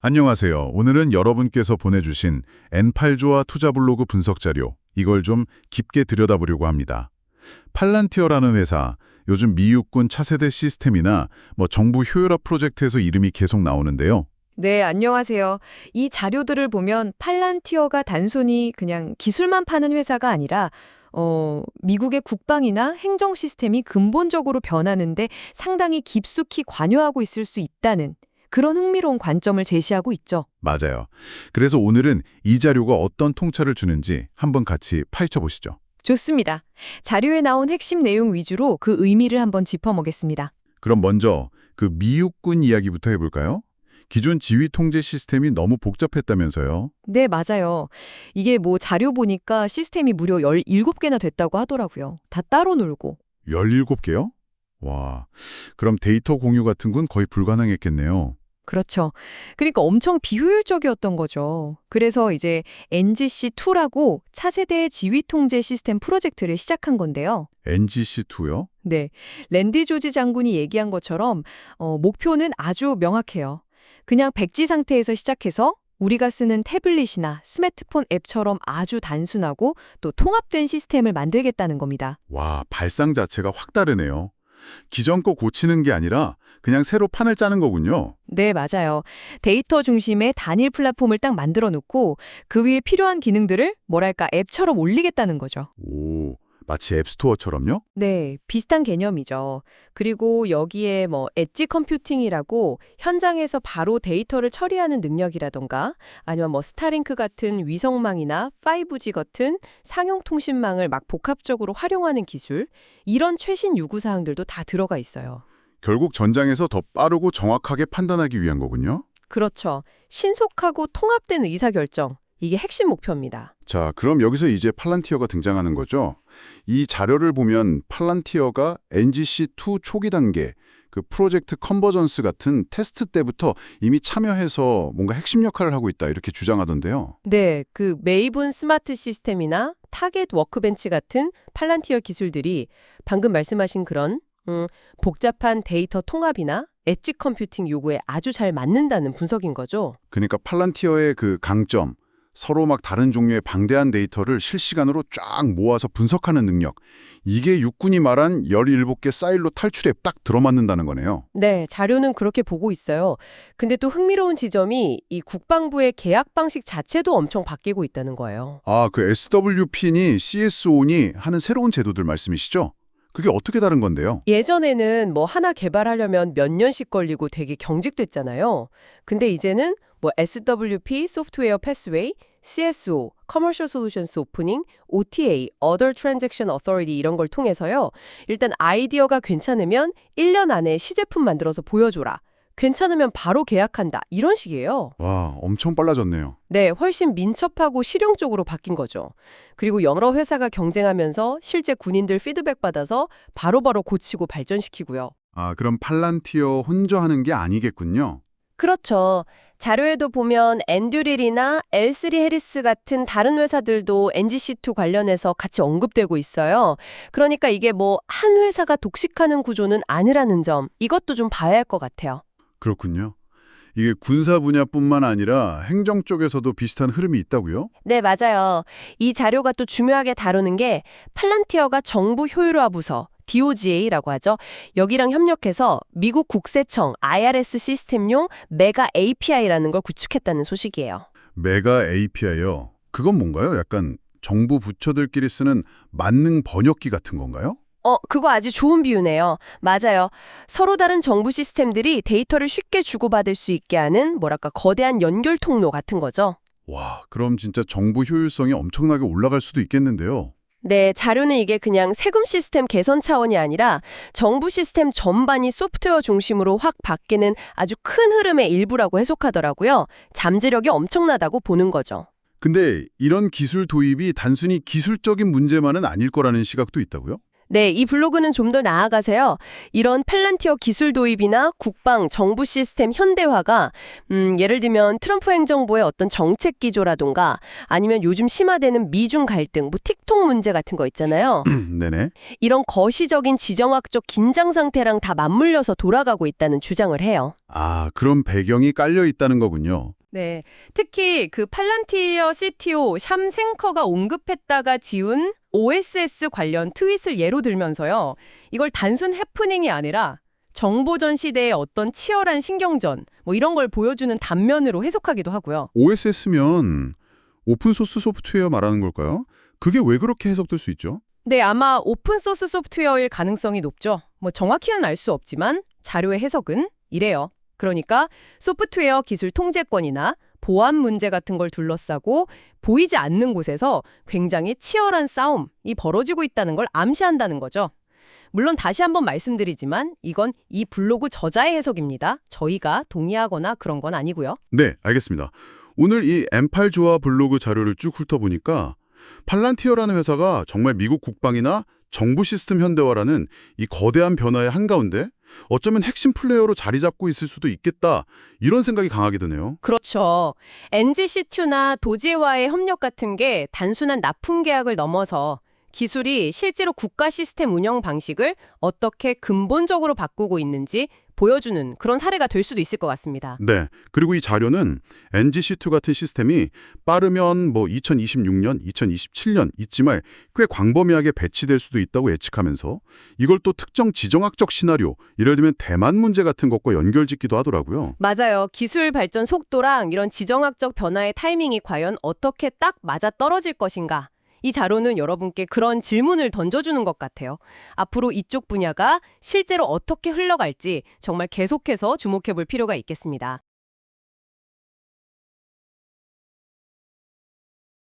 안녕하세요. 오늘은 여러분께서 보내주신 N8조와 투자 블로그 분석 자료, 이걸 좀 깊게 들여다보려고 합니다. 팔란티어라는 회사, 요즘 미육군 차세대 시스템이나 정부 효율화 프로젝트에서 이름이 계속 나오는데요. 네, 안녕하세요. 이 자료들을 보면 팔란티어가 단순히 그냥 기술만 파는 회사가 아니라 미국의 국방이나 행정 시스템이 근본적으로 변하는데 상당히 깊숙이 관여하고 있을 수 있다는 그런 흥미로운 관점을 제시하고 있죠. 맞아요. 그래서 오늘은 이 자료가 어떤 통찰을 주는지 한번 같이 파헤쳐 보시죠. 좋습니다. 자료에 나온 핵심 내용 위주로 그 의미를 한번 짚어보겠습니다. 그럼 먼저 그 미육군 이야기부터 해볼까요? 기존 지휘 통제 시스템이 너무 복잡했다면서요. 네, 맞아요. 이게 자료 보니까 시스템이 무려 17개나 됐다고 하더라고요. 다 따로 놀고. 17개요? 와, 그럼 데이터 공유 같은 건 거의 불가능했겠네요. 그렇죠. 그러니까 엄청 비효율적이었던 거죠. 그래서 이제 NGC2라고 차세대 지휘 통제 시스템 프로젝트를 시작한 건데요. NGC2요? 네. 랜디 조지 장군이 얘기한 것처럼 목표는 아주 명확해요. 그냥 백지 상태에서 시작해서 우리가 쓰는 태블릿이나 스마트폰 앱처럼 아주 단순하고 또 통합된 시스템을 만들겠다는 겁니다. 와, 발상 자체가 확 다르네요. 기존 거 고치는 게 아니라 그냥 새로 판을 짜는 거군요. 네, 맞아요. 데이터 중심의 단일 플랫폼을 딱 만들어 놓고 그 위에 필요한 기능들을 앱처럼 올리겠다는 거죠. 오, 마치 앱스토어처럼요? 네, 비슷한 개념이죠. 그리고 여기에 엣지 컴퓨팅이라고 현장에서 바로 데이터를 처리하는 능력이라던가 아니면 스타링크 같은 위성망이나 5G 같은 상용 통신망을 막 복합적으로 활용하는 기술, 이런 최신 요구 사항들도 다 들어가 있어요. 결국 전장에서 더 빠르고 정확하게 판단하기 위한 거군요. 그렇죠. 신속하고 통합된 의사결정, 이게 핵심 목표입니다. 자, 그럼 여기서 이제 팔란티어가 등장하는 거죠. 이 자료를 보면 팔란티어가 NGC2 초기 단계, 그 프로젝트 컨버전스 같은 테스트 때부터 이미 참여해서 뭔가 핵심 역할을 하고 있다 이렇게 주장하던데요. 네, 그 메이븐 스마트 시스템이나 타겟 워크벤치 같은 팔란티어 기술들이 방금 말씀하신 그런 복잡한 데이터 통합이나 엣지 컴퓨팅 요구에 아주 잘 맞는다는 분석인 거죠. 그러니까 팔란티어의 그 강점, 서로 막 다른 종류의 방대한 데이터를 실시간으로 쫙 모아서 분석하는 능력. 이게 육군이 말한 17개 사일로 탈출에 딱 들어맞는다는 거네요. 네, 자료는 그렇게 보고 있어요. 근데 또 흥미로운 지점이 이 국방부의 계약 방식 자체도 엄청 바뀌고 있다는 거예요. 아, 그 SWP니 CSO니 하는 새로운 제도들 말씀이시죠? 그게 어떻게 다른 건데요? 예전에는 하나 개발하려면 몇 년씩 걸리고 되게 경직됐잖아요. 근데 이제는 SWP, 소프트웨어 패스웨이, CSO, Commercial Solutions Opening, OTA, Other Transaction Authority 이런 걸 통해서요. 일단 아이디어가 괜찮으면 1년 안에 시제품 만들어서 보여줘라. 괜찮으면 바로 계약한다. 이런 식이에요. 와, 엄청 빨라졌네요. 네, 훨씬 민첩하고 실용적으로 바뀐 거죠. 그리고 여러 회사가 경쟁하면서 실제 군인들 피드백 받아서 바로바로 고치고 발전시키고요. 아, 그럼 팔란티어 혼자 하는 게 아니겠군요. 그렇죠. 자료에도 보면 엔듀릴이나 L3 해리스 같은 다른 회사들도 NGC2 관련해서 같이 언급되고 있어요. 그러니까 이게 한 회사가 독식하는 구조는 아니라는 점, 이것도 좀 봐야 할 것 같아요. 그렇군요. 이게 군사 분야뿐만 아니라 행정 쪽에서도 비슷한 흐름이 있다고요? 네, 맞아요. 이 자료가 또 중요하게 다루는 게 팔란티어가 정부 효율화 부서, DOGA라고 하죠. 여기랑 협력해서 미국 국세청 IRS 시스템용 메가 API라는 걸 구축했다는 소식이에요. 메가 API요. 그건 뭔가요? 약간 정부 부처들끼리 쓰는 만능 번역기 같은 건가요? 그거 아주 좋은 비유네요. 맞아요. 서로 다른 정부 시스템들이 데이터를 쉽게 주고받을 수 있게 하는 거대한 연결 통로 같은 거죠. 와, 그럼 진짜 정부 효율성이 엄청나게 올라갈 수도 있겠는데요. 네, 자료는 이게 그냥 세금 시스템 개선 차원이 아니라 정부 시스템 전반이 소프트웨어 중심으로 확 바뀌는 아주 큰 흐름의 일부라고 해석하더라고요. 잠재력이 엄청나다고 보는 거죠. 근데 이런 기술 도입이 단순히 기술적인 문제만은 아닐 거라는 시각도 있다고요? 네, 이 블로그는 좀 더 나아가서요. 이런 팔란티어 기술 도입이나 국방, 정부 시스템 현대화가 예를 들면 트럼프 행정부의 어떤 정책 기조라던가 아니면 요즘 심화되는 미중 갈등, 뭐 틱톡 문제 같은 거 있잖아요. 네네. 이런 거시적인 지정학적 긴장 상태랑 다 맞물려서 돌아가고 있다는 주장을 해요. 아, 그런 배경이 깔려 있다는 거군요. 네, 특히 그 팔란티어 CTO 샴 생커가 언급했다가 지운 OSS 관련 트윗을 예로 들면서요. 이걸 단순 해프닝이 아니라 정보전 시대의 어떤 치열한 신경전, 뭐 이런 걸 보여주는 단면으로 해석하기도 하고요. OSS면 오픈소스 소프트웨어 말하는 걸까요? 그게 왜 그렇게 해석될 수 있죠? 네, 아마 오픈소스 소프트웨어일 가능성이 높죠. 뭐 정확히는 알 수 없지만 자료의 해석은 이래요. 그러니까 소프트웨어 기술 통제권이나 보안 문제 같은 걸 둘러싸고 보이지 않는 곳에서 굉장히 치열한 싸움이 벌어지고 있다는 걸 암시한다는 거죠. 물론 다시 한번 말씀드리지만 이건 이 블로그 저자의 해석입니다. 저희가 동의하거나 그런 건 아니고요. 네, 알겠습니다. 오늘 이 M8 조화 블로그 자료를 쭉 훑어보니까 팔란티어라는 회사가 정말 미국 국방이나 정부 시스템 현대화라는 이 거대한 변화의 한가운데 어쩌면 핵심 플레이어로 자리 잡고 있을 수도 있겠다, 이런 생각이 강하게 드네요. 그렇죠. NGC2나 도지와의 협력 같은 게 단순한 납품 계약을 넘어서 기술이 실제로 국가 시스템 운영 방식을 어떻게 근본적으로 바꾸고 있는지 보여주는 그런 사례가 될 수도 있을 것 같습니다. 네, 그리고 이 자료는 NGC2 같은 시스템이 빠르면 2026년, 2027년 이쯤에 꽤 광범위하게 배치될 수도 있다고 예측하면서 이걸 또 특정 지정학적 시나리오, 예를 들면 대만 문제 같은 것과 연결짓기도 하더라고요. 맞아요. 기술 발전 속도랑 이런 지정학적 변화의 타이밍이 과연 어떻게 딱 맞아 떨어질 것인가? 이 자료는 여러분께 그런 질문을 던져주는 것 같아요. 앞으로 이쪽 분야가 실제로 어떻게 흘러갈지 정말 계속해서 주목해 볼 필요가 있겠습니다.